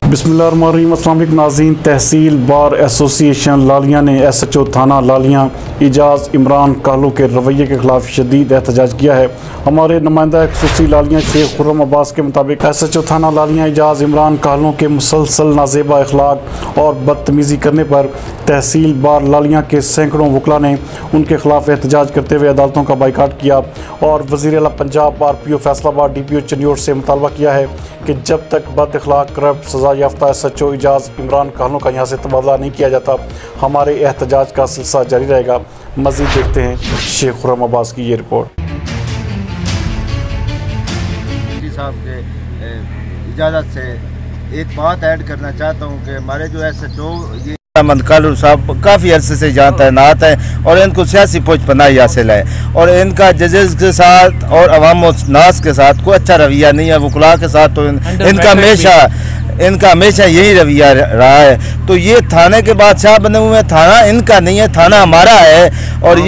बिस्मिल्लाहिर्रहमानिर्रहीम। अस्सलाम वालेकुम नाज़रीन। तहसील बार एसोसिएशन लालिया ने SHO थाना लालिया इजाज़ इमरान कहलों के रवैये के ख़िलाफ़ शदीद एहतजाज किया है। हमारे नुमाइंदा खसूसी लालिया शेख खुर्रम अब्बास के मुताबिक SHO थाना लालिया इजाज़ इमरान कहलों के मुसलसल नाजेबा अखलाक और बदतमीज़ी करने पर तहसील बार लालिया के सैकड़ों वकला ने उनके ख़िलाफ़ एहतजाज करते हुए अदालतों का बाइकाट किया और वज़ीर आला पंजाब RPO फैसलाबाद DPO चनियोट से मुतालबा किया है कि जब तक बद अखलाक करप्ट सज़ा याफ्ता SHO इजाज़ इमरान कहलों का यहाँ से तबादला नहीं किया जाता, हमारे एहतजाज का सिलसिला जारी रहेगा। मज़ीद देखते हैं शेख खुर्रम अब्बास की ये रिपोर्ट। साहब के इजाज़त से एक बात ऐड करना चाहता हूँ कि हमारे जो SHO ये कहलों साहब काफ़ी अरसे से यहाँ तैनात हैं और इनको सियासी पोच पनाही हासिल है और इनका जजेस के साथ और अवाम नास के साथ कोई अच्छा रवैया नहीं है। वकला के साथ तो इनका हमेशा यही रवैया रहा है। तो ये थाने के बादशाह बने हुए हैं, थाना इनका नहीं है, थाना हमारा है और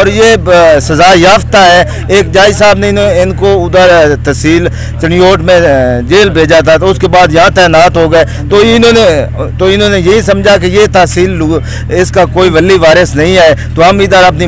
ये सज़ा याफ्ता है। एक जज साहब ने इनको उधर तहसील चनियोट में जेल भेजा था, तो उसके बाद यहाँ तैनात हो गए। तो इन्होंने यही समझा कि ये तहसील इसका कोई वली वारिस नहीं है, तो हम इधर अपनी